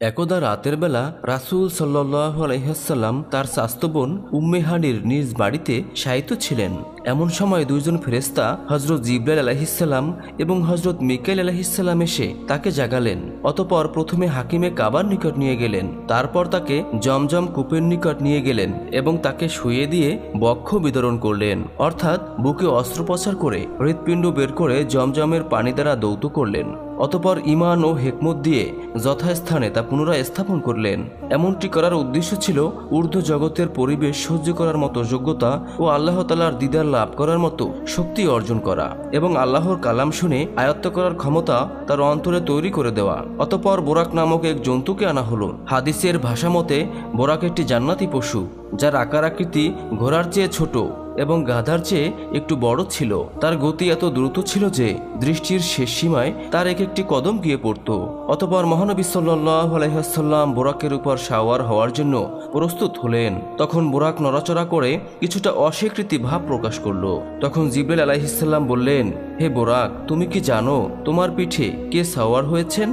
একদা রাতের বেলা রাসূল সাল্লাল্লাহু আলাইহি ওয়াসাল্লাম তার চাচাতো বোন উম্মে হানির নিজ বাড়িতে শায়িত ছিলেন। এমন সময় দুইজন ফেরেশতা হযরত জিবরাইল আলাইহিস সালাম এবং হযরত মিকাইল আলাইহিস সালাম এসে তাকে জাগালেন। অতঃপর প্রথমে হাকিমে কাবার নিকট নিয়ে গেলেন, তারপর তাকে জমজম কূপের নিকট নিয়ে গেলেন এবং তাকে শুইয়ে দিয়ে বক্ষ বিতরণ করলেন, অর্থাৎ বুকে অস্ত্রোপচার করে হৃৎপিণ্ড বের করে জমজমের পানি দ্বারা দৌত করলেন। অতঃপর ঈমান ও হিকমত দিয়ে যথাস্থানে তা পুনরায় স্থাপন করলেন। এমনটি করার উদ্দেশ্য ছিল ঊর্ধ্ব জগতের পরিবেশ সহ্য করার মতো যোগ্যতা ও আল্লাহ তাআলার দিদার লাভ করার মতো শক্তি অর্জন করা এবং আল্লাহর কালাম শুনে আয়ত্ত করার ক্ষমতা তার অন্তরে তৈরি করে দেওয়া। অতঃপর বোরাক নামক এক জন্তুকে আনা হলো। হাদিসের ভাষা মতে বোরাক একটি জান্নাতি পশু, যার আকার আকৃতি ঘোড়ার চেয়ে ছোট এবং গাধার চেয়ে একটু বড় ছিল। তার গতি এত দ্রুত ছিল যে দৃষ্টির শেষ সীমায় তার এক একটি কদম গিয়ে পড়ত। অতঃপর মহানবী সাল্লাল্লাহু আলাইহি ওয়াসাল্লাম বোরাকের উপর সাওয়ার হওয়ার জন্য প্রস্তুত হলেন। তখন বোরাক নড়াচড়া করে কিছুটা অস্বীকৃতি ভাব প্রকাশ করল। তখন জিবরাইল আলাইহিস সালাম বললেন, হে বোরাক, তুমি কি জানো তোমার পিঠে কে সাওয়ার হয়েছেন?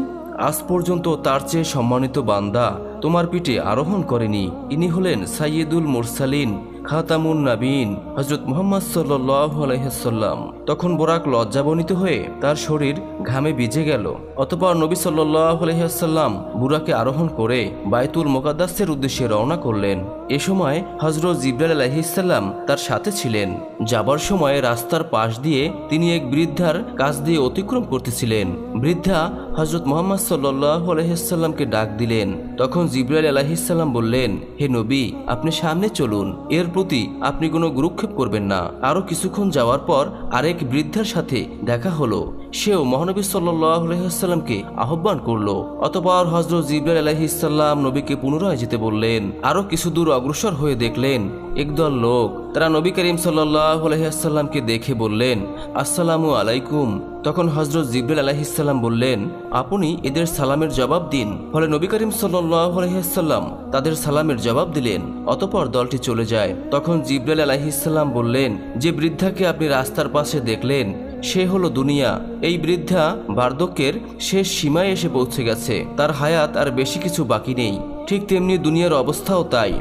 আজ পর্যন্ত তার চেয়ে সম্মানিত বান্দা তোমার পিঠে আরোহণ করেনি। ইনি হলেন সাইয়্যিদুল মুরসালিন খাতামুন নাবিয়িন হযরত মুহাম্মদ সাল্লাল্লাহু আলাইহি ওয়াসাল্লাম। তখন বোরাক লজ্জাবনিত হয়ে তার শরীর ঘামে ভিজে গেল। অতঃপর নবী সাল্লাল্লাহু আলাইহি ওয়াসাল্লাম বুরাকে আরোহণ করে বাইতুল মুকাদ্দাসের উদ্দেশ্যে রওনা করলেন। এ সময় হযরত জিবরাইল আলাইহিস সালাম তার সাথে ছিলেন। যাবার সময় রাস্তার পাশ দিয়ে তিনি এক বৃদ্ধার কাছ দিয়ে অতিক্রম করতেছিলেন। বৃদ্ধা হযরত মুহাম্মদ সাল্লাল্লাহু আলাইহি ওয়াসাল্লামকে ডাক দিলেন। তখন জিবরাইল আলাইহিস সালাম বললেন, হে নবী, আপনি সামনে চলুন, এর প্রতি আপনি কোনো গুরুক্ষেপ করবেন না। আরো কিছুক্ষণ যাওয়ার পর আরেক বৃদ্ধার সাথে দেখা হলো। সেও মহানবী সাল্লাল্লাহু আলাইহি ওয়াসাল্লামকে আহ্বান করলো। অতঃপর হযরত জিবরাইল আলাইহিস সালাম নবীকে পুনরায় যেতে বললেন। আরো কিছু দূর অগ্রসর হয়ে দেখলেন একদল লোক, তারা নবী করিম সাল্লাল্লাহু আলাইহি ওয়াসাল্লামকে দেখে বললেন, আসসালামু আলাইকুম। তখন হযরত জিবরাইল আলাইহিস সালাম বললেন, আপনি এদের সালামের জবাব দিন। ফলে নবী করিম সাল্লাল্লাহু আলাইহি ওয়াসাল্লাম তাদের সালামের জবাব দিলেন। অতঃপর দলটি চলে যায়। তখন জিবরাইল আলাইহিস সালাম বললেন, যে বৃদ্ধাকে আপনি রাস্তার পাশে দেখলেন সে হলো দুনিয়া। এই বৃদ্ধা বার্ধক্যের শেষ সীমায় এসে পৌঁছে গেছে, তার হায়াত আর বেশি কিছু বাকি নেই। ঠিক তেমনি দুনিয়ার অবস্থাও তাই,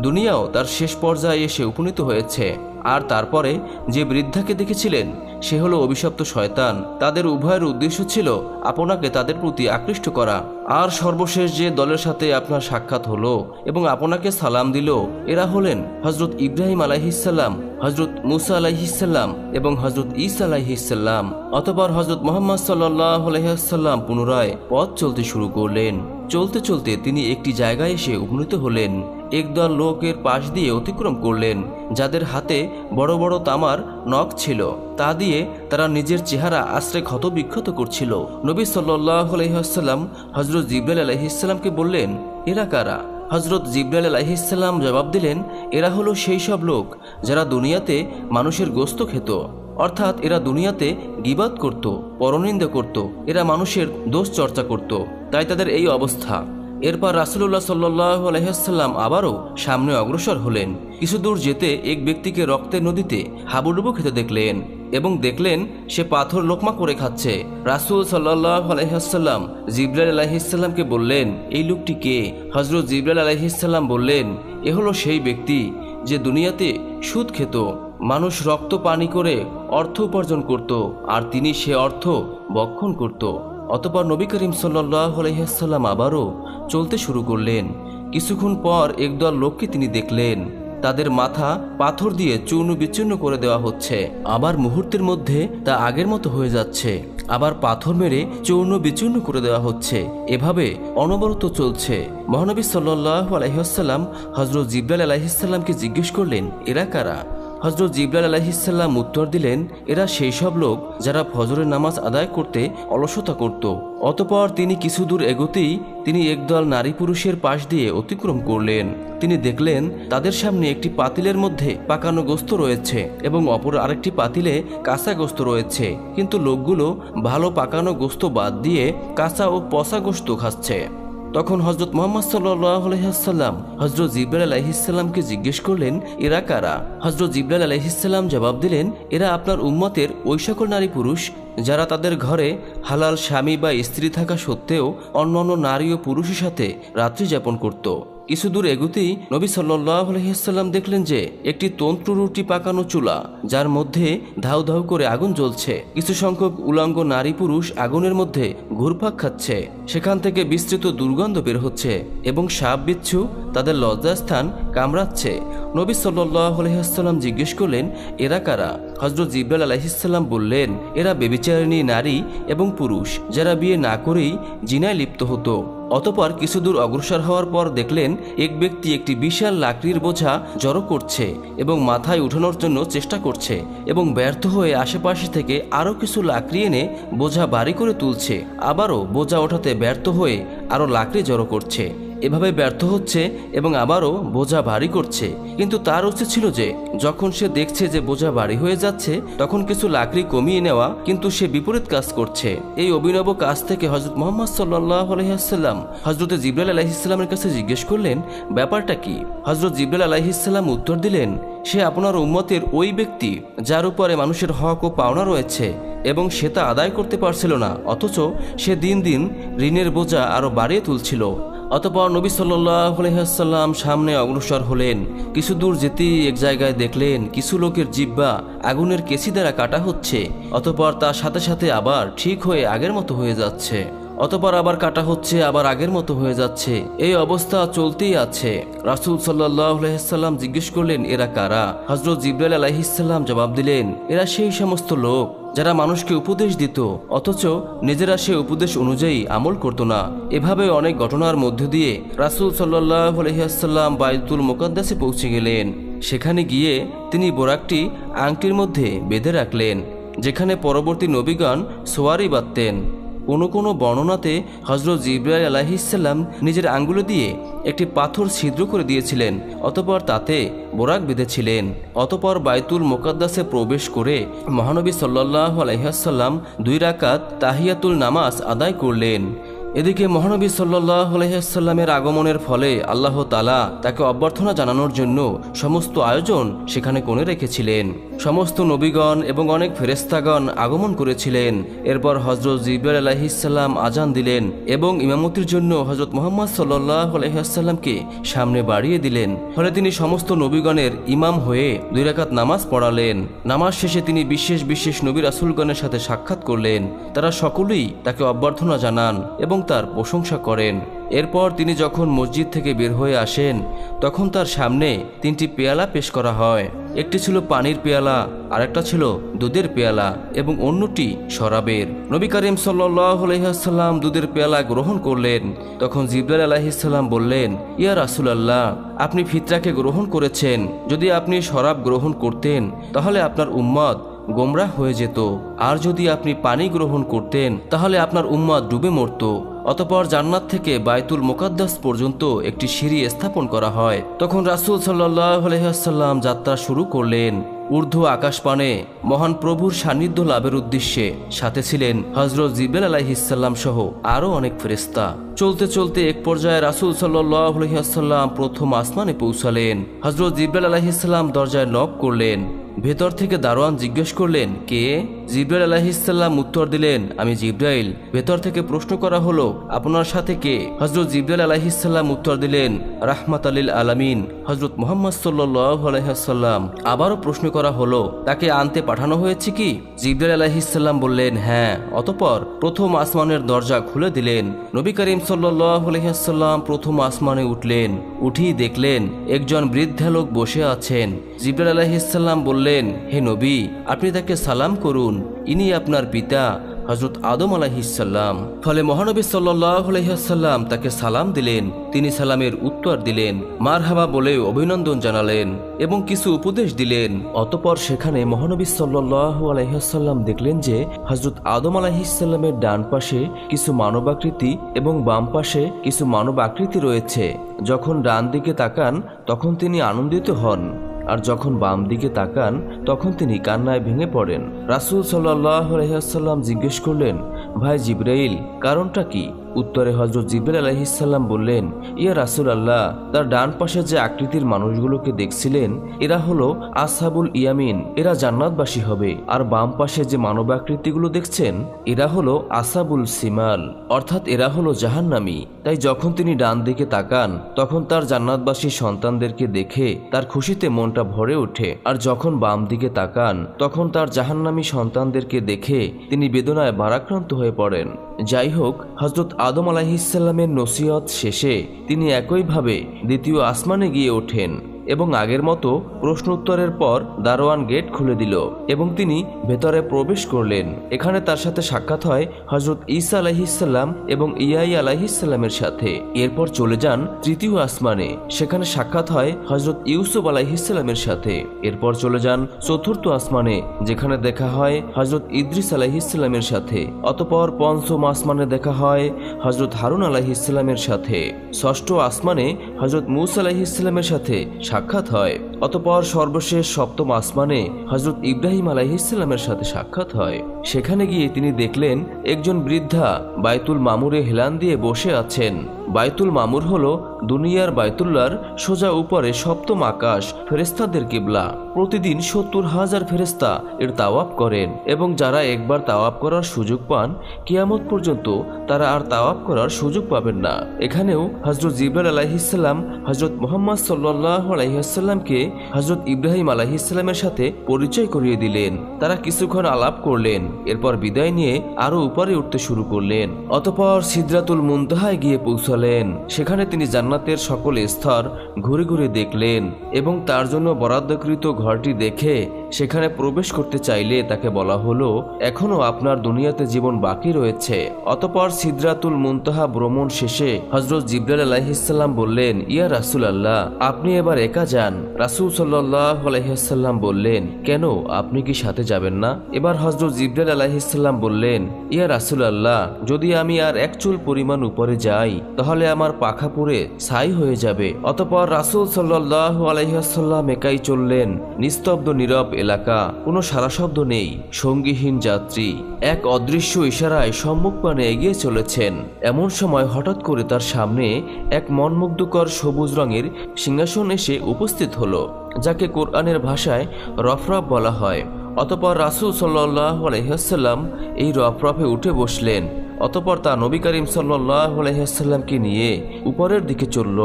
দুনিয়াও তার শেষ পর্যায়ে এসে উপনীত হয়েছে। আর তারপরে যে বৃদ্ধাকে দেখেছিলেন সে হলো অভিশপ্ত শয়তান। তাদের উভয়ের উদ্দেশ্য ছিল আপনাকে তাদের প্রতি আকৃষ্ট করা। আর সর্বশেষ যে দলের সাথে আপনার সাক্ষাৎ হলো এবং আপনাকে সালাম দিল, এরা হলেন হযরত ইব্রাহিম আলাইহিস সালাম, হযরত মুসা আলাইহিস সালাম এবং হযরত ঈসা আলাইহিস সালাম। অতঃপর হযরত মুহাম্মদ সাল্লাল্লাহু আলাইহি ওয়াসাল্লাম পুনরায় পথ চলতে শুরু করলেন। চলতে চলতে তিনি একটি জায়গায় এসে উপনীত হলেন। একদল লোকের পাশ দিয়ে অতিক্রম করলেন, যাদের হাতে বড় বড় তামার নখ ছিল। তা দিয়ে তারা নিজের চেহারা আশ্রে ক্ষত বিক্ষত করছিল। নবী সাল্লাল্লাহু আলাইহি ওয়াসাল্লাম হযরত জিবরাইল আলাইহিস সালামকে বললেন, এরা কারা? হযরত জিবরাইল আলাইহিস সালাম জবাব দিলেন, এরা হলো সেই সব লোক যারা দুনিয়াতে মানুষের গোশত খেত, অর্থাৎ এরা দুনিয়াতে গীবত করত, পরনিন্দা করত, এরা মানুষের দোষ চর্চা করত, তাই তাদের এই অবস্থা। এরপর রাসূলুল্লাহ সাল্লাল্লাহু আলাইহি ওয়াসাল্লাম আবারও সামনে অগ্রসর হলেন। কিছু দূর যেতে এক ব্যক্তিকে রক্তের নদীতে হাবুডুবু খেতে দেখলেন এবং দেখলেন সে পাথর লোকমা করে খাচ্ছে। রাসূল সাল্লাল্লাহু আলাইহি ওয়াসাল্লাম জিবরাইল আলাইহিস সালামকে বললেন, এই লোকটি কে? হযরত জিবরাইল আলাইহিস সালাম বললেন, এ হলো সেই ব্যক্তি যে দুনিয়াতে সুদ খেত, মানুষ রক্ত পানি করে অর্থ উপার্জন করত, আর তিনি সে অর্থ ভক্ষণ করত। অতঃপর নবী করিম সাল্লাল্লাহু আলাইহি ওয়াসাল্লাম আবারও চলতে শুরু করলেন। কিছুক্ষণ পর একদল লোককে তিনি দেখলেন, তাদের মাথা পাথর দিয়ে চূর্ণ বিচূর্ণ করে দেওয়া হচ্ছে, আবার মুহূর্তের মধ্যে তা আগের মতো হয়ে যাচ্ছে, আবার পাথর মেরে চূর্ণ বিচূর্ণ করে দেওয়া হচ্ছে। এভাবে অনবরত চলছে। মহানবী সাল্লাল্লাহু আলাইহি ওয়াসাল্লাম হযরত জিবরাইল আলাইহিস সালামকে জিজ্ঞেস করলেন, এরা কারা? হযরত জিবরাইল আলাইহিস সালাম উত্তর দিলেন, এরা সেই সব লোক যারা ফজরের নামাজ আদায় করতে অলসতা করত। অতঃপর তিনি কিছু দূর এগোতেই তিনি একদল নারী পুরুষের পাশ দিয়ে অতিক্রম করলেন। তিনি দেখলেন তাদের সামনে একটি পাতিলের মধ্যে পাকানো গোশত রয়েছে এবং অপর আরেকটি পাতিলে কাঁচা গোশত রয়েছে, কিন্তু লোকগুলো ভালো পাকানো গোশত বাদ দিয়ে কাঁচা ও পচা গোশত খাচ্ছে। তখন হযরত মুহাম্মদ সাল্লাল্লাহু আলাইহি ওয়াসাল্লাম হযরত জিবরাইল আলাইহিস সালামকে জিজ্ঞেস করলেন, এরা কারা? হযরত জিবরাইল আলাইহিস সালাম জবাব দিলেন, এরা আপনার উম্মতের ওই সকল নারী পুরুষ যারা তাদের ঘরে হালাল স্বামী বা স্ত্রী থাকা সত্ত্বেও অন্যান্য নারী ও পুরুষের সাথে রাত্রি যাপন করত। কিছু দূর এগুতেই নবী সাল্লাল্লাহু আলাইহি ওয়াসাল্লাম দেখলেন যে একটি তন্ত্র রুটি পাকানো চুলা, যার মধ্যে ধাউ ধাউ করে আগুন জ্বলছে। কিছু সংখ্যক উলঙ্গ নারী পুরুষ আগুনের মধ্যে ঘুরপাক খাচ্ছে। সেখান থেকে বিস্তৃত দুর্গন্ধ বের হচ্ছে এবং সাপ বিচ্ছু তাদের লজ্জাস্থান কামড়াচ্ছে। নবী সাল্লাল্লাহু আলাইহি ওয়াসাল্লাম জিজ্ঞেস করলেন, এরা কারা? হযরত জিবরাইল আলাইহিস সালাম বললেন, এরা ব্যভিচারিণী নারী এবং পুরুষ যারা বিয়ে না করেই জিনায় লিপ্ত হতো। অতঃপর কিছু দূর অগ্রসর হওয়ার পর দেখলেন এক ব্যক্তি একটি বিশাল লাকড়ির বোঝা জড়ো করছে এবং মাথায় উঠানোর জন্য চেষ্টা করছে এবং ব্যর্থ হয়ে আশেপাশে থেকে আরও কিছু লাকড়ি এনে বোঝা ভারী করে তুলছে, আবারও বোঝা ওঠাতে ব্যর্থ হয়ে আরও লাকড়ি জড়ো করছে। এভাবে ব্যর্থ হচ্ছে এবং আবারও বোঝা ভারী করছে। কিন্তু তার উচিত ছিল যে যখন সে দেখছে যে বোঝা ভারী হয়ে যাচ্ছে তখন কিছু লাকড়ি কমিয়ে নেওয়া, কিন্তু সে বিপরীত কাজ করছে। এই অভিনব কাজ থেকে হযরত মুহাম্মদ সাল্লাল্লাহু আলাইহি ওয়াসাল্লাম হযরত জিবরাইল আলাইহিস সালামের কাছে জিজ্ঞেস করলেন, ব্যাপারটা কি? হযরত জিবরাইল আলাইহিস সালাম উত্তর দিলেন, সে আপনার উম্মতের ওই ব্যক্তি যার উপরে মানুষের হক ও পাওনা রয়েছে এবং সে তা আদায় করতে পারছিল না, অথচ সে দিন দিন ঋণের বোঝা আরো বাড়িয়ে তুলছিল। অতঃপর নবী সাল্লাল্লাহু আলাইহি ওয়াসাল্লাম সামনে অগ্রসর হলেন। কিছু দূর যেতেই এক জায়গায় দেখলেন কিছু লোকের জিহ্বা আগুনের কেসি দ্বারা কাটা হচ্ছে। অতঃপর তার সাথে সাথে আবার ঠিক হয়ে আগের মতো হয়ে যাচ্ছে। অতঃপর আবার কাটা হচ্ছে, আবার আগের মতো হয়ে যাচ্ছে। এই অবস্থা চলতেই আছে। রাসূল সাল্লাল্লাহু আলাইহি ওয়াসাল্লাম জিজ্ঞেস করলেন, এরা কারা? হযরত জিবরাইল আলাইহিস সালাম জবাব দিলেন, এরা সেই সমস্ত লোক যারা মানুষকে উপদেশ দিত অথচ নিজেরা সে উপদেশ অনুযায়ী আমল করত না। এভাবে অনেক ঘটনার মধ্য দিয়ে রাসূল সাল্লাল্লাহু আলাইহি ওয়াসাল্লাম বাইতুল মুকাদ্দাসে পৌঁছে গেলেন। সেখানে গিয়ে তিনি বোরাকটি আংটির মধ্যে বেঁধে রাখলেন, যেখানে পরবর্তী নবীগণ সোয়ারি বাঁধতেন। কোনো বর্ণনাতে হযরত জিবরাইল আলাইহিস সালাম নিজের আঙ্গুল দিয়ে একটি পাথর ছিদ্র করে দিয়েছিলেন, অতঃপর তাতে বোরাক বেঁধেছিলেন। অতঃপর বাইতুল মুকাদ্দাসে প্রবেশ করে মহানবী সাল্লাল্লাহু আলাইহি ওয়াসাল্লাম 2 রাকাত তাহিয়াতুল নামাজ আদায় করলেন। এদিকে মহানবী সাল্লাল্লাহু আলাইহি ওয়াসাল্লামের আগমনের ফলে আল্লাহ তাআলা তাকে অভ্যর্থনা জানানোর জন্য সমস্ত আয়োজন সেখানে করে রেখেছিলেন। সমস্ত নবীগণ এবং অনেক ফেরেশতাগণ আগমন করেছিলেন। এরপর হযরত জিবরাইল আলাইহিস সালাম আজান দিলেন এবং ইমামতির জন্য হযরত মুহাম্মদ সাল্লাল্লাহু আলাইহি ওয়াসাল্লামকে সামনে বাড়িয়ে দিলেন। ফলে তিনি সমস্ত নবীগণের ইমাম হয়ে 2 রাকাত নামাজ পড়ালেন। নামাজ শেষে তিনি বিশেষ বিশেষ নবী রাসূলগণের সাথে সাক্ষাৎ করলেন। তারা সকলেই তাকে অভ্যর্থনা জানান এবং তার প্রশংসা করেন। এরপর তিনি যখন মসজিদ থেকে বের হয়ে আসেন তখন তার সামনে 3টি পেয়ালা পেশ করা হয়। একটি ছিল পানির পেয়ালা, আরেকটা ছিল দুধের পেয়ালা এবং অন্যটি শরাবের। নবী করিম সাল্লাল্লাহু আলাইহি ওয়াসাল্লাম দুধের পেয়ালা গ্রহণ করলেন। তখন জিবরাইল আলাইহিস সালাম বললেন, ইয়া রাসূলুল্লাহ, আপনি ফিতরাকে গ্রহণ করেছেন। যদি আপনি শরাব গ্রহণ করতেন তাহলে আপনার উম্মত গোমরাহ হয়ে যেত, আর যদি আপনি পানি গ্রহণ করতেন তাহলে আপনার উম্মত ডুবে মরত। অতঃপর জান্নাত থেকে বাইতুল মুকাদ্দাস পর্যন্ত একটি সিঁড়ি স্থাপন করা হয়। তখন রাসূল সাল্লাল্লাহু আলাইহি ওয়াসাল্লাম যাত্রা শুরু করলেন। ঊর্ধ্ব আকাশপানে মহান প্রভুর সান্নিধ্য লাভের উদ্দেশ্যে সাথে ছিলেন হযরত জিবরাইল আলাইহিস সালাম সহ আরও অনেক ফেরেশতা। চলতে চলতে এক পর্যায়ে রাসূল সাল্লাল্লাহু আলাইহি ওয়াসাল্লাম প্রথম আসমানে পৌঁছালেন। হযরত জিবরাইল আলাইহিস সালাম দরজায় নক করলেন। ভেতর থেকে দারোয়ান জিজ্ঞেস করলেন, কে? জিবরাইল আলাইহিস সালাম উত্তর দিলেন, আমি জিবরাইল। ভেতর থেকে প্রশ্ন করা হলো, আপনার সাথে কে? হযরত জিবরাইল আলাইহিস সালাম উত্তর দিলেন, রাহমাতাল লিল আলামিন হযরত মুহাম্মদ সাল্লাল্লাহু আলাইহি ওয়াসাল্লাম। আবারও প্রশ্ন করা হলো, তাকে আনতে পাঠানো হয়েছে কি? জিবরাইল আলাইহিস সালাম বললেন, হ্যাঁ। অতঃপর প্রথম আসমানের দরজা খুলে দিলেন। নবী করিম সাল্লাল্লাহু আলাইহি ওয়াসাল্লাম প্রথম আসমানে উঠলেন। উঠেই দেখলেন একজন বৃদ্ধা লোক বসে আছেন। জিবরাইল আলাইহিস সালাম বললেন, হে নবী, আপনি তাকে সালাম করুন, ইনি আপনার পিতা হযরত আদম আলাইহিস সালাম। ফলে মহানবী সাল্লাল্লাহু আলাইহি ওয়াসাল্লাম তাকে সালাম দিলেন। তিনি সালামের উত্তর দিলেন, মারহাবা বলে অভিনন্দন জানালেন এবং কিছু উপদেশ দিলেন। অতঃপর সেখানে মহানবী সাল্লাল্লাহু আলাইহি ওয়াসাল্লাম দেখলেন যে হযরত আদম আলাইহিস সালামের ডান পাশে কিছু মানবাকৃতি এবং বাম পাশে কিছু মানব আকৃতি রয়েছে। যখন ডান দিকে তাকান তখন তিনি আনন্দিত হন, আর যখন বাম দিকে তাকান তখন তিনি কান্নায় ভেঙে পড়েন। রাসূল সাল্লাল্লাহু আলাইহি ওয়াসাল্লাম জিজ্ঞেস করলেন, ভাই জিবরাইল, কারণটা কি? উত্তরে হযরত জিবরাইল আলাইহিস সালাম বললেন, ইয়া রাসূলুল্লাহ, তার ডান পাশে যে আকৃতির মানুষগুলোকে দেখছিলেন এরা হলো আসহাবুল ইয়ামিন, এরা জান্নাতবাসী হবে। আর বাম পাশে যে মানব আকৃতিগুলো দেখছেন এরা হলো আসহাবুল সিমাল, অর্থাৎ এরা হলো জাহান্নামী। তাই যখন তিনি ডান দিকে তাকান তখন তার জান্নাতবাসী সন্তানদেরকে দেখে তার খুশিতে মনটা ভরে ওঠে, আর যখন বাম দিকে তাকান তখন তার জাহান্নামী সন্তানদেরকে দেখে তিনি বেদনায় ভারাক্রান্ত হয়ে পড়েন। যাই হোক, হযরত আদম আলাইহিস সালামের নসিহত শেষে তিনি একইভাবে দ্বিতীয় আসমানে গিয়ে ওঠেন এবং আগের মতো প্রশ্ন উত্তরের পর দারোয়ান গেট খুলে দিল এবং তিনি ভেতরে প্রবেশ করলেন। এখানে তার সাথে সাক্ষাৎ হয় হযরত ঈসা আলাইহিস সালাম এবং ইয়াহইয়া আলাইহিস সালামের সাথে। এরপর চলে যান তৃতীয় আসমানে, সেখানে সাক্ষাৎ হয় হযরত ইউসুফ আলাইহিস সালামের সাথে। এরপর চলে যান চতুর্থ আসমানে, যেখানে দেখা হয় হযরত ইদ্রিস আলাইহিস সালামের সাথে। অতঃপর পঞ্চম আসমানে দেখা হয় হযরত হারুন আলাইহিস সালামের সাথে। ষষ্ঠ আসমানে হযরত মূসা আলাইহিস সালামের সাথে সাক্ষাৎ হয়। অতঃপর সর্বশেষ সপ্তম আসমানে হযরত ইব্রাহিম আলাইহিস সালামের সাথে সাক্ষাৎ হয়। সেখানে গিয়ে তিনি দেখলেন একজন বৃদ্ধা বাইতুল মামুরে হেলান দিয়ে বসে আছেন। বাইতুল মামুর হলো দুনিয়ার বাইতুল্লাহর সোজা উপরে সপ্তম আকাশ, ফেরেশতাদের কিবলা। প্রতিদিন ৭০,০০০ ফেরেশতা এর তাওয়াফ করেন এবং যারা একবার তাওয়াফ করার সুযোগ পান কিয়ামত পর্যন্ত তারা আর তাওয়াফ করার সুযোগ পাবেন না। এখানেও হযরত জিবরাইল আলাইহিস সালাম হযরত মুহাম্মদ সাল্লাল্লাহু আলাইহি ওয়াসাল্লামকে হযরত ইব্রাহিম আলাইহিস সালামের সাথে পরিচয় করিয়ে দিলেন। তারা কিছুক্ষণ আলাপ করলেন, এরপর বিদায় নিয়ে আরো উপরে উঠতে শুরু করলেন। অতঃপর সিদরাতুল মুনতাহায় গিয়ে পৌঁছালেন। সেখানে তিনি জান্নাতের সকল স্তর ঘুরে ঘুরে দেখলেন এবং তার জন্য বরাদ্দকৃত ঘরটি দেখে সেখানে প্রবেশ করতে চাইলে তাকে বলা হলো, এখনো আপনার দুনিয়াতে জীবন বাকি রয়েছে। অতঃপর সিদরাতুল মুনতাহা ভ্রমণ শেষে হযরত জিবরাইল আলাইহিস সালাম বললেন, ইয়া রাসূলুল্লাহ, আপনি এবার একা যান। রাসূল সাল্লাল্লাহু আলাইহি ওয়াসাল্লাম বললেন, কেন, আপনি কি সাথে যাবেন না? এবার হযরত জিবরাইল আলাইহিস সালাম বললেন, ইয়া রাসূলুল্লাহ, যদি আমি আর এক চুল পরিমাণ উপরে যাই তাহলে আমার পাখা পুড়ে ছাই হয়ে যাবে। অতঃপর রাসূল সাল্লাল্লাহু আলাইহি ওয়াসাল্লাম একাই চললেন। নিস্তব্ধ নীরব এলাকা, কোনো সারা শব্দ নেই, সঙ্গীহীন যাত্রী এক অদৃশ্য ইশারায় সম্মুখপানে এগিয়ে চলেছেন। এমন সময় হঠাৎ করে তার সামনে এক মনমুগ্ধকর সবুজ রঙের সিংহাসন এসে উপস্থিত হলো, যাকে কোরআনের ভাষায় রফরফ বলা হয়। অতঃপর রাসূল সাল্লাল্লাহু আলাইহি ওয়াসাল্লাম এই রফরফে উঠে বসলেন। অতঃপর তা নবী করিম সাল্লাল্লাহু আলাইহি ওয়াসাল্লামকে নিয়ে উপরের দিকে চলল।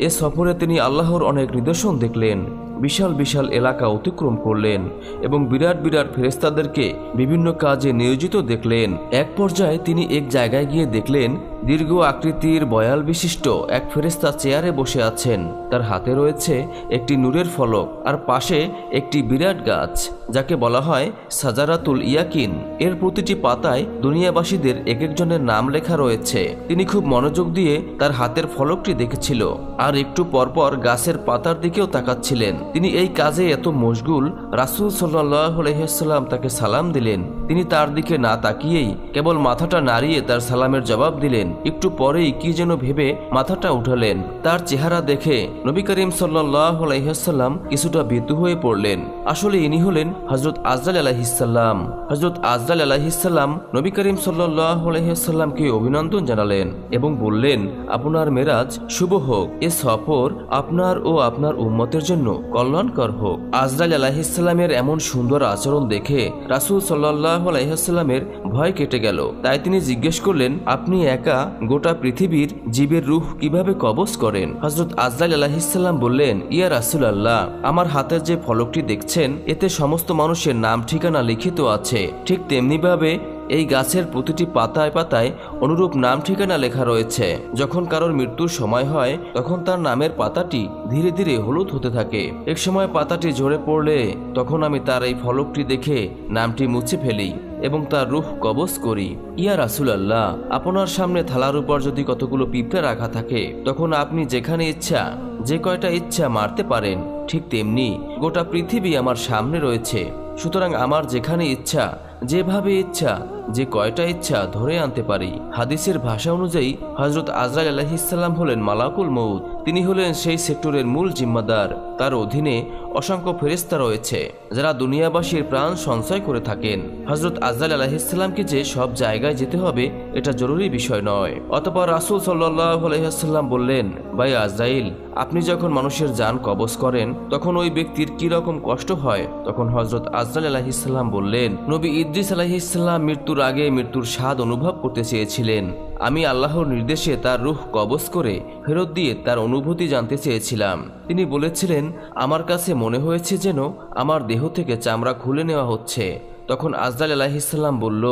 এ সফরে তিনি আল্লাহর অনেক নিদর্শন দেখলেন, বিশাল বিশাল এলাকা অতিক্রম করলেন এবং বিরাট বিরাট ফেরেশতাদেরকে বিভিন্ন কাজে নিয়োজিত দেখলেন। এক পর্যায়ে তিনি এক জায়গায় গিয়ে দেখলেন দীর্ঘ আকৃতির বয়াল বিশিষ্ট এক ফেরেশতা চেয়ারে বসে আছেন। তার হাতে রয়েছে একটি নূরের ফলক আর পাশে একটি বিরাট গাছ, যাকে বলা হয় সাজারাতুল ইয়াকিন। এর প্রতিটি পাতায় দুনিয়াবাসীদের এক একজনের নাম লেখা রয়েছে। তিনি খুব মনোযোগ দিয়ে তার হাতের ফলকটি দেখেছিল আর একটু পরপর গাছের পাতার দিকেও তাকাচ্ছিলেন। তিনি এই কাজে এত মশগুল, রাসূল সাল্লাল্লাহু আলাইহি ওয়াসাল্লাম তাকে সালাম দিলেন। তিনি তার দিকে না তাকিয়েই কেবল মাথাটা নাড়িয়ে তার সালামের জবাব দিলেন। একটু পরেই কি যেন ভেবে মাথাটা উঠালেন। তার চেহারা দেখে নবী করিম সাল্লাল্লাহু আলাইহি ওয়াসাল্লাম কিছুটা ভীতু হয়ে পড়লেন। আসলে ইনি হলেন হযরত আজরাইল আলাইহিস সালাম। হযরত আজরাইল আলাইহিস সালাম নবী করিম সাল্লাল্লাহু আলাইহি ওয়াসাল্লামকে অভিনন্দন জানালেন এবং বললেন, আপনার মেরাজ শুভ হোক, এ সফর আপনার ও আপনার উম্মতের জন্য কল্যাণকর হোক। আজরাইল আলাইহিস সালামের এমন সুন্দর আচরণ দেখে রাসূল সাল্লাল্লাহু আলাইহি ওয়াসাল্লামের ভয় কেটে গেল। তাই তিনি জিজ্ঞেস করলেন, আপনি একা গোটা পৃথিবীর জীবের রূহ কিভাবে কবজ করেন? হযরত আজরাইল আলাইহিস সালাম বললেন, ইয়া রাসূলুল্লাহ, আমার হাতের যে ফলকটি দেখছেন এতে সমস্ত মানুষের নাম ঠিকানা লিখিত আছে। ঠিক তেমনিভাবে এই গাছের প্রতিটি পাতায় পাতায় অনুরূপ নাম ঠিকানা লেখা রয়েছে। যখন কারোর মৃত্যুর সময় হয় তখন তার নামের পাতাটি ধীরে ধীরে হলুদ হতে থাকে। এক সময় পাতাটি ঝরে পড়লে তখন আমি তার এই ফলকটি দেখে নামটি মুছে ফেলি এবং তার রূহ কবজ করি। ইয়া রাসূলুল্লাহ, আপনার সামনে থালার উপর যদি কতগুলো পিঁপড়া রাখা থাকে তখন আপনি যেখানে ইচ্ছা যে কয়টা ইচ্ছা মারতে পারেন। ঠিক তেমনি গোটা পৃথিবী আমার সামনে রয়েছে, সুতরাং আমার যেখানে ইচ্ছা যেভাবে ইচ্ছা যে কয়টা ইচ্ছা ধরে আনতে পারি। হাদিসের ভাষা অনুযায়ী হযরত আজরাইল আলাইহিসসালাম হলেন মালাকুল মউত। তিনি হলেন সেই সেক্টরের মূল জিম্মাদার। তার অধীনে অসংখ্য ফেরেশতা রয়েছে যারা দুনিয়াবাসীর প্রাণ সঞ্চয় করে থাকেন। হযরত আজরাইল আলাইহিসসালামকে যে সব জায়গায় যেতে হবে এটা জরুরি বিষয় নয়। অতঃপর রাসূল সাল্লাল্লাহু আলাইহি ওয়াসাল্লাম বললেন, ভাই আজরাইল, আপনি যখন মানুষের জান কবজ করেন তখন ওই ব্যক্তির কি রকম কষ্ট হয়? তখন হযরত আজরাইল আলাইহিসসালাম বললেন, নবী ইদ্রিস আলাইহিসসালাম মৃত্যুর আগে মৃত্যুর স্বাদ অনুভব করতে চেয়েছিলেন। আমি আল্লাহর নির্দেশে তার রূহ কবজ করে ফেরত দিয়ে তার অনুভূতি জানতে চেয়েছিলাম। তিনি বলেছিলেন, আমার কাছে মনে হয়েছে যেন আমার দেহ থেকে চামড়া খুলে নেওয়া হচ্ছে। তখন আজরাইল আলাইহিসসালাম বলল,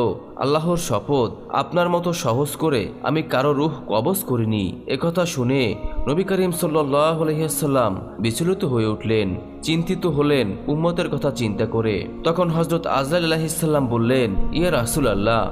আল্লাহর শপথ, আপনার মতো সহজ করে আমি কারো রূহ কবজ করিনি। একথা শুনে নবী করিম সাল্লাল্লাহু আলাইহি ওয়াসাল্লাম বিচলিত হয়ে উঠলেন, চিন্তিত হলেন উম্মতের কথা চিন্তা করে। তখন হযরত আজরাইল আলাইহিসসালাম বললেন, ইয়া রাসূলুল্লাহ,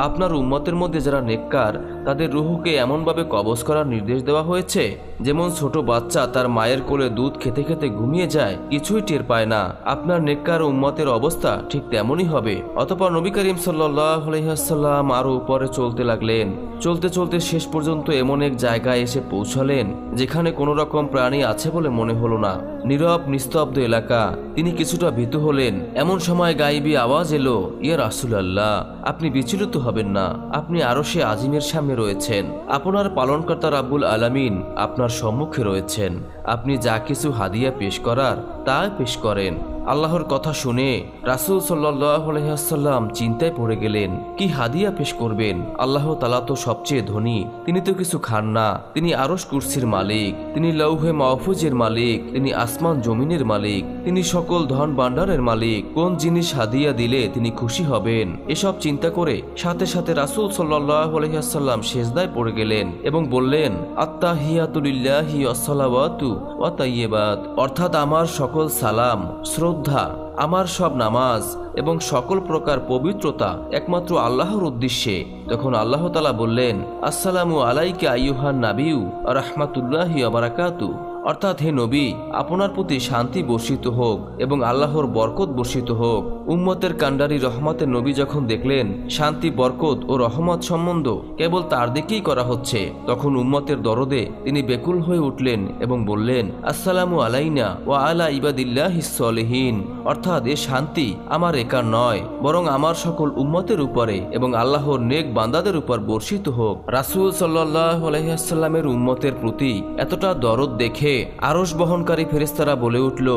আপনার উম্মতের মধ্যে যারা নেককার তাদের রূহকে এমনভাবে কবজ করার নির্দেশ দেওয়া হয়েছে যেমন ছোট বাচ্চা তার মায়ের কোলে দুধ খেতে খেতে ঘুমিয়ে যায়, কিছুই টের পায় না। আপনার নেককার উম্মতের অবস্থা ঠিক তেমনই হবে। অতঃপর নবী করিম সাল্লাল্লাহু আলাইহি ওয়াসাল্লাম আরো উপরে চলতে লাগলেন। চলতে চলতে শেষ পর্যন্ত এমন এক জায়গায় এসে পৌঁছালেন যেখানে কোনো রকম প্রাণী আছে বলে মনে হলো না। নীরব নিস্তব্ধ এলাকা। তিনি কিছুটা ভীতু হলেন। এমন সময় গায়েবী আওয়াজ এলো, ইয়া রাসূলুল্লাহ, আপনি বিচলিত হবেন না, আপনি আরশে আজিমের সামনে রয়েছেন। আপনার পালনকর্তা রাব্বুল আলামিন আপনার সম্মুখে রয়েছেন। আপনি যা কিছু হাদিয়া পেশ করার তা পেশ করেন। আল্লাহর কথা শুনে রাসূল সাল্লাল্লাহু আলাইহি ওয়াসাল্লাম চিন্তায় পড়ে গেলেন, কি হাদিয়া পেশ করবেন? আল্লাহ তাআলা তো সবচেয়ে ধনী, তিনি তো কিছু খান না। তিনি আরশ কুরসির মালিক, তিনি লৌহে মাহফুজের মালিক, তিনি আসমান জমিনের মালিক, তিনি সকল ধন ভাণ্ডারের মালিক। কোন জিনিস হাদিয়া দিলে তিনি খুশি হবেন? এসব চিন্তা করে সাথে সাথে রাসূল সাল্লাল্লাহু আলাইহি ওয়াসাল্লাম সিজদায় পড়ে গেলেন এবং বললেন, আত্তাহিয়াতু লিল্লাহি ওয়াসসালাওয়াতু ওয়া তাইয়্যিবাত, অর্থাৎ আমার সকল সালাম, শ্রদ্ধা, আমার সব নামাজ এবং সকল প্রকার পবিত্রতা একমাত্র আল্লাহর উদ্দেশ্যে। তখন আল্লাহ তাআলা বললেন, আসসালামু আলাইকা আইয়ুহান নাবিয়্যু ওয়া রাহমাতুল্লাহি ওয়া বারাকাতুহু, অর্থাৎ হে নবী, আপনার প্রতি শান্তি বর্ষিত হোক এবং আল্লাহর বরকত বর্ষিত হোক। উম্মতের কান্ডারি রহমতের নবী যখন দেখলেন শান্তি, বরকত ও রহমত সম্বন্ধ কেবল তার দিকেই করা হচ্ছে, তখন উম্মতের দরদে তিনি বেকুল হয়ে উঠলেন এবং বললেন, আসসালামু আলাইনা ওয়া আলা ইবাদিল্লাহিস সলিহিন, অর্থাৎ এ শান্তি আমার একার নয় বরং আমার সকল উম্মতের উপরে এবং আল্লাহর নেক বান্দাদের উপর বর্ষিত হোক। রাসূল সাল্লাল্লাহু আলাইহি ওয়াসাল্লামের উম্মতের প্রতি এতটা দরদ দেখে আরশ বহনকারী ফেরেশতারা বলে উঠল,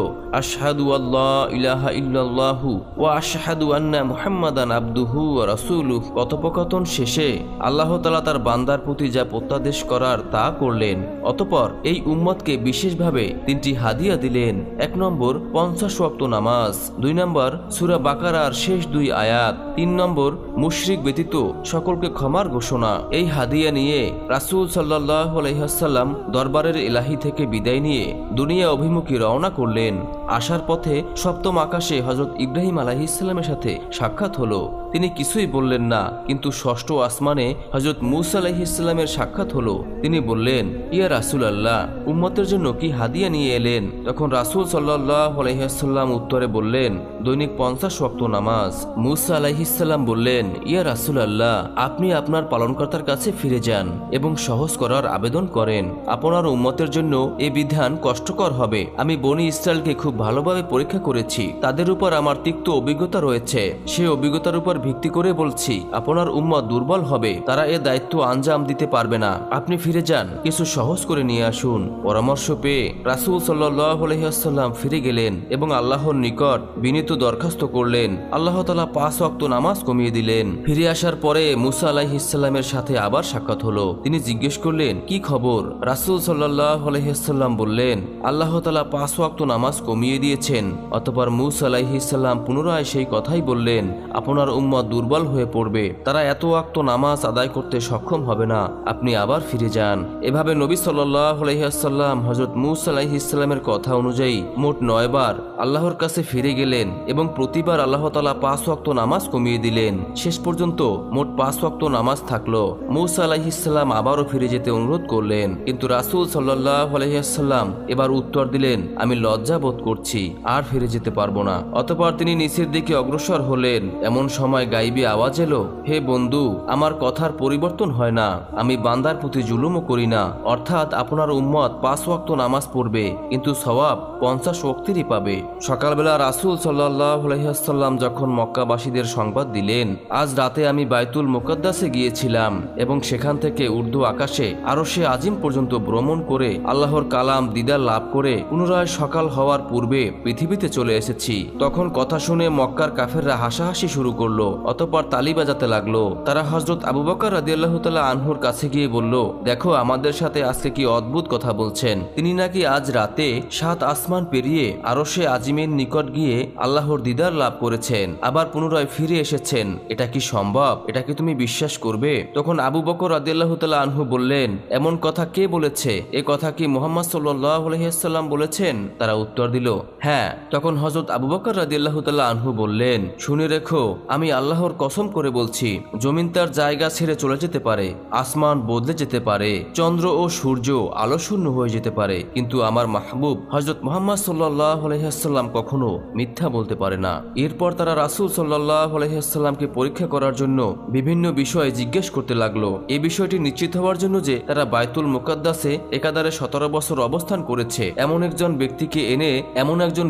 আশহাদু আল্লা ইলাহা ইল্লাল্লাহু ওয়া আশহাদু আন্না মুহাম্মাদান আবদুহু ওয়া রাসূলুহু। কথোপকথন শেষে আল্লাহ তাআলা তার বান্দার প্রতি যা প্রত্যাদেশ করার তা করলেন। অতঃপর এই উম্মতকে বিশেষভাবে তিনটি হাদিয়া দিলেন। 1 নম্বর 50 ওয়াক্ত নামাজ, 2 নম্বর সূরা বাকারার শেষ 2 আয়াত, 3 নম্বর মুশরিক ব্যতীত সকলকে ক্ষমার ঘোষণা। এই হাদিয়া নিয়ে রাসূল সাল্লাল্লাহু আলাইহি ওয়াসাল্লাম দরবারের ইলাহি থেকে বিদায় নিয়ে দুনিয়া অভিমুখী রওনা করলেন। আসার পথে সপ্তম আকাশে হযরত ইব্রাহিম আলাইহিস সালামের সাথে সাক্ষাৎ হলো। তিনি কিছুই বললেন না, কিন্তু ষষ্ঠ আসমানে হযরত মূসা আলাইহিস সালামের সাক্ষাৎ হলো। তিনি বললেন, ইয়া রাসূলুল্লাহ, উম্মতের জন্য কি হাদিয়া নিয়ে এলেন? তখন রাসূল সাল্লাল্লাহু আলাইহি ওয়াসাল্লাম উত্তরে বললেন, দৈনিক 50 ওয়াক্ত নামাজ। মূসা আলাইহিস সালাম বললেন, ইয়া রাসূলুল্লাহ, আপনি আপনার পালনকর্তার কাছে ফিরে যান এবং সহজ করার আবেদন করেন। আপনার উম্মতের জন্য এই বিধান কষ্টকর হবে। আমি বনি ইসরায়েলকে খুব ভালোভাবে পরীক্ষা করেছি, তাদের উপর আমার তিক্ত অভিজ্ঞতা রয়েছে। সেই অভিজ্ঞতার উপর ভিত্তি করে বলছি, আপনার উম্মত দুর্বল হবে, তারা এ দায়িত্ব আঞ্জাম দিতে পারবে না। আপনি ফিরে যান, কিছু সহজ করে নিয়ে আসুন। পরামর্শ পেয়ে রাসূল সাল্লাল্লাহু আলাইহি ওয়াসাল্লাম ফিরে গেলেন এবং আল্লাহর নিকট বিনীত দরখাস্ত করলেন। আল্লাহ তাআলা 5 ওয়াক্ত নামাজ কমিয়ে দিলেন। ফিরে আসার পরে মূসা আলাইহিস সালামের সাথে আবার সাক্ষাৎ হলো। তিনি জিজ্ঞেস করলেন, কি খবর? রাসূল সাল্লাল্লাহু আলাইহি ওয়াসাল্লাম বললেন, আল্লাহ তাআলা 5 ওয়াক্ত নামাজ কমিয়ে দিয়েছেন। অতঃপর মূসা আলাইহিস সালাম পুনরায় সেই কথাই বললেন, আপনার উম্মত দুর্বল হয়ে পড়বে, তারা এত ওয়াক্ত নামাজ আদায় করতে সক্ষম হবে না, আপনি আবার ফিরে যান। এভাবে নবী সাল্লাল্লাহু আলাইহি ওয়াসাল্লাম হযরত মূসা আলাইহিস সালামের কথা অনুযায়ী মোট 9 বার আল্লাহর কাছে ফিরে গেলেন এবং প্রতিবার আল্লাহ তাআলা 5 ওয়াক্ত নামাজ কমিয়ে দিলেন। শেষ পর্যন্ত মোট 5 ওয়াক্ত নামাজ থাকলো। মূসা আলাইহিস সালাম আবারও ফিরে যেতে অনুরোধ করলেন, কিন্তু রাসূল সাল্লাল্লাহু আলাইহি ওয়াসাল্লাম এবার উত্তর দিলেন, আমি লজ্জা বোধ করছি, আর ফিরে যেতে পারবো না। অতঃপর তিনি নিচের দিকে অগ্রসর হলেন। এমন সময় সময় গাইবি আওয়াজ এলো, হে বন্ধু, আমার কথার পরিবর্তন হয় না, আমি বান্দার প্রতি জুলুমও করি না। অর্থাৎ আপনার উম্মত 5 ওয়াক্ত নামাজ পড়বে, কিন্তু সওয়াব 50 ওয়াক্তেরই পাবে। সকালবেলা রাসূল সাল্লাল্লাহু আলাইহি ওয়াসাল্লাম যখন মক্কাবাসীদের সংবাদ দিলেন, আজ রাতে আমি বাইতুল মুকাদ্দাসে গিয়েছিলাম এবং সেখান থেকে উর্দু আকাশে আরশে আজিম পর্যন্ত ভ্রমণ করে আল্লাহর কালাম দিদার লাভ করে পুনরায় সকাল হওয়ার পূর্বে পৃথিবীতে চলে এসেছি। তখন কথা শুনে মক্কার কাফেররা হাসাহাসি শুরু করলো, অতঃপর তালি বাজাতে লাগলো। তারা হযরত আবু বকর রাদিয়াল্লাহু তাআলা আনহুর কাছে গিয়ে বলল, দেখো আমাদের সাথে আজকে কি অদ্ভুত কথা বলছেন। তিনি নাকি আজ রাতে 7 আসমান পেরিয়ে আরশে আজিমের নিকট গিয়ে আল্লাহর দিদার লাভ করেছেন, আবার পুনরায় ফিরে এসেছেন। এটা কি সম্ভব? এটা কি তুমি বিশ্বাস করবে? তখন আবু বকর রাদিয়াল্লাহু তাআলা আনহু বললেন, এমন কথা কে বলেছে? এ কথা কি মুহাম্মদ সাল্লাল্লাহু আলাইহি ওয়াসাল্লাম বলেছেন? তারা উত্তর দিল, হ্যাঁ। তখন হযরত আবু বকর রাদিয়াল্লাহু তাআলা আনহু বললেন, শুনে রেখো, আমি আল্লাহর কসম করে বলছি, জমিন তার জায়গা ছেড়ে চলে যেতে পারে, আসমান বদলে যেতে পারে, চন্দ্র ও সূর্য আলোশূন্য হয়ে যেতে পারে, কিন্তু আমার মাহবুব হযরত মুহাম্মদ সাল্লাল্লাহু আলাইহি ওয়াসাল্লাম কখনো মিথ্যা বলতে পারে না। এরপর তারা রাসূল সাল্লাল্লাহু আলাইহি ওয়াসাল্লামকে পরীক্ষা করার জন্য বিভিন্ন বিষয়ে জিজ্ঞেস করতে লাগলো। এই বিষয়টি নিশ্চিত হওয়ার জন্য যে তারা বাইতুল মুকাদ্দাসে একাধারে 17 বছর অবস্থান করেছে এমন একজন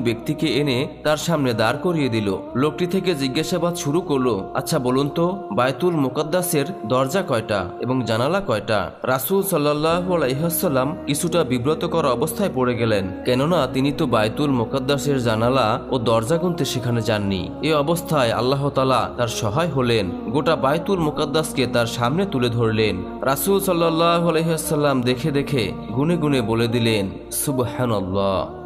ব্যক্তিকে এনে তার সামনে দাঁড় করিয়ে দিল। লোকটি থেকে জিজ্ঞাসাবাদ শুরু করলো, আচ্ছা বলুন তো, বাইতুল মুকাদ্দাসের দরজা কয়টা এবং জানালা কয়টা? রাসূল সাল্লাল্লাহু আলাইহি ওয়াসাল্লাম কিছুটা বিব্রতকর অবস্থায় পড়ে গেলেন, কেননা তিনি তো বাইতুল মুকাদ্দাসের জানালা ও দরজা গুনতে সেখানে যাননি। এই অবস্থায় আল্লাহ তাআলা তার সহায় হলেন, গোটা বাইতুল মুকাদ্দাসকে তার সামনে তুলে ধরলেন। রাসূল সাল্লাল্লাহু আলাইহি ওয়াসাল্লাম দেখে দেখে গুনে গুনে বলে দিলেন, সুবহানাল্লাহ।